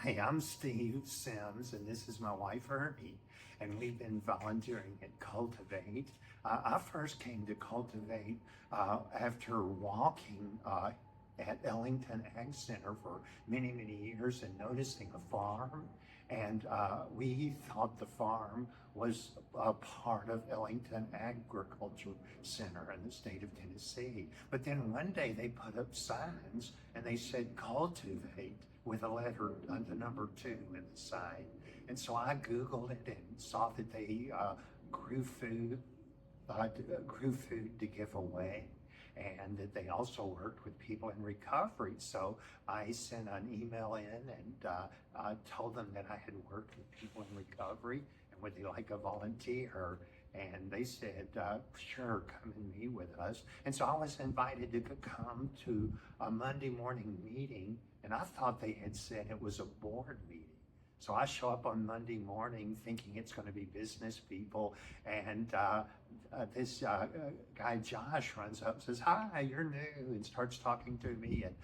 Hi, I'm Steve Sims, and this is my wife Ernie, and we've been volunteering at Cul2vate. I first came to Cul2vate after walking at Ellington Ag Center for many, many years and noticing a farm. And we thought the farm was a part of Ellington Agriculture Center in the state of Tennessee. But then one day they put up signs and they said Cul2vate with a letter, the number 2 in the side. And so I Googled it and saw that they grew food to give away, and that they also worked with people in recovery. So I sent an email in and told them that I had worked with people in recovery and would they like a volunteer. And they said, sure, come and meet with us. And so I was invited to come to a Monday morning meeting, and I thought they had said it was a board meeting. So I show up on Monday morning thinking it's going to be business people, and this guy Josh runs up and says, "Hi, you're new," and starts talking to me. And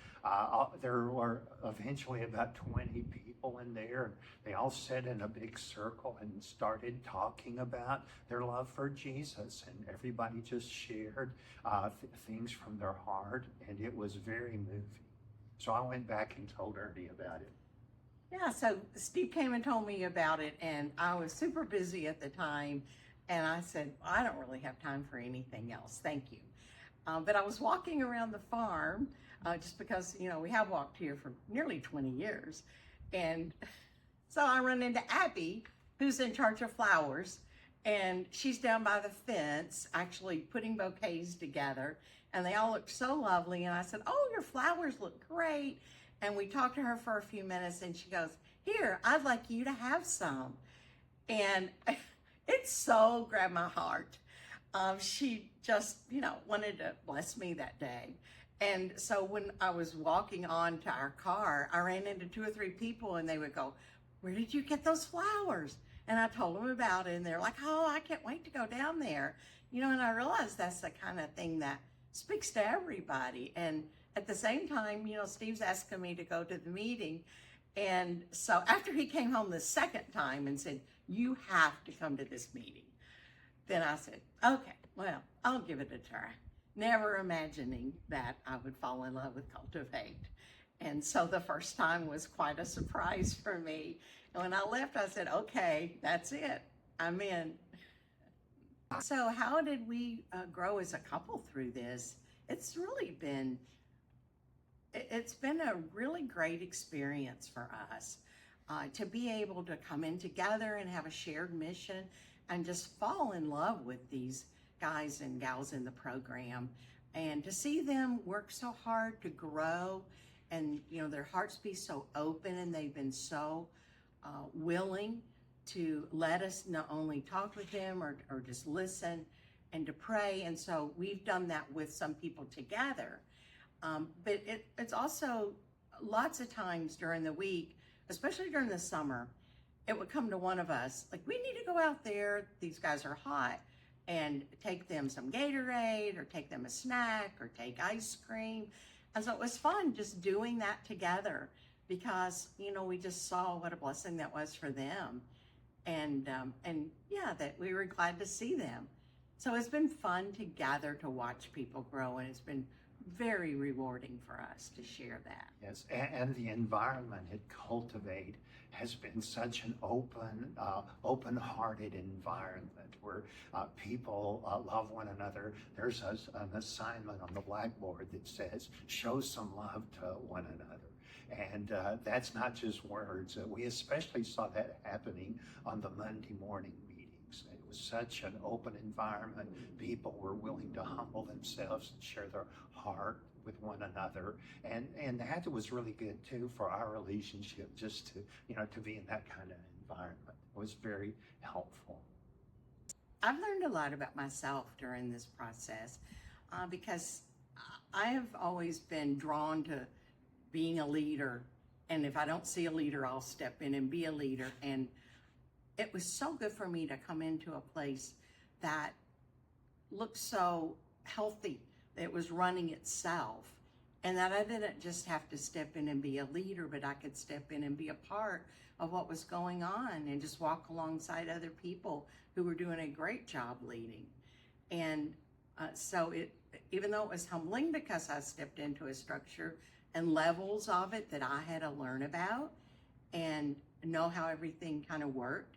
there were eventually about 20 people in there, and they all sat in a big circle and started talking about their love for Jesus, and everybody just shared things from their heart, and it was very moving. So I went back and told Ernie about it. Yeah, so Steve came and told me about it, and I was super busy at the time, and I said, I don't really have time for anything else, thank you. But I was walking around the farm, just because, you know, we have walked here for nearly 20 years, and so I run into Abby, who's in charge of flowers, and she's down by the fence, actually putting bouquets together, and they all looked so lovely, and I said, oh, your flowers look great. And we talked to her for a few minutes, and she goes, here, I'd like you to have some. And it so grabbed my heart. She just, you know, wanted to bless me that day. And so when I was walking on to our car, I ran into 2 or 3 people, and they would go, where did you get those flowers? And I told them about it, and they're like, oh, I can't wait to go down there. You know, and I realized that's the kind of thing that speaks to everybody. And at the same time, you know, Steve's asking me to go to the meeting. And so after he came home the second time and said, you have to come to this meeting, then I said, okay, well, I'll give it a try. Never imagining that I would fall in love with Cul2vate. And so the first time was quite a surprise for me. And when I left, I said, okay, that's it, I'm in. So how did we grow as a couple through this? It's been a really great experience for us to be able to come in together and have a shared mission and just fall in love with these guys and gals in the program, and to see them work so hard to grow, and you know, their hearts be so open, and they've been so willing to let us not only talk with them or just listen and to pray. And so we've done that with some people together. But it's also lots of times during the week, especially during the summer, it would come to one of us, like, we need to go out there, these guys are hot, and take them some Gatorade or take them a snack or take ice cream. And so it was fun just doing that together because, you know, we just saw what a blessing that was for them. And yeah, that we were glad to see them. So it's been fun to gather to watch people grow, and it's been very rewarding for us to share that. Yes, and the environment at Cul2vate has been such an open-hearted environment where people love one another. There's an assignment on the blackboard that says, show some love to one another. And that's not just words. We especially saw that happening on the Monday morning meetings. It was such an open environment. People were willing to humble themselves and share their heart with one another. And that was really good too for our relationship, just to, you know, to be in that kind of environment. It was very helpful. I've learned a lot about myself during this process because I have always been drawn to being a leader. And if I don't see a leader, I'll step in and be a leader. And it was so good for me to come into a place that looked so healthy. It was running itself. and that I didn't just have to step in and be a leader, but I could step in and be a part of what was going on and just walk alongside other people who were doing a great job leading. And even though it was humbling because I stepped into a structure and levels of it that I had to learn about and know how everything kind of worked,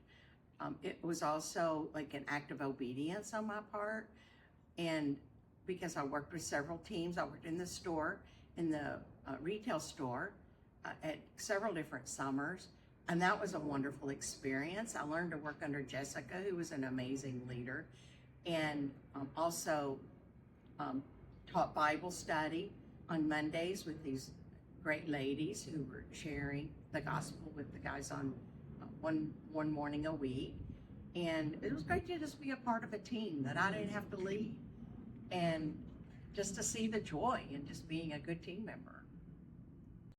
it was also like an act of obedience on my part. And because I worked with several teams, I worked in the store, in the retail store at several different summers. And that was a wonderful experience. I learned to work under Jessica, who was an amazing leader, and also taught Bible study on Mondays with these great ladies who were sharing the gospel with the guys on one morning a week. And it was great to just be a part of a team that I didn't have to lead, and just to see the joy in just being a good team member.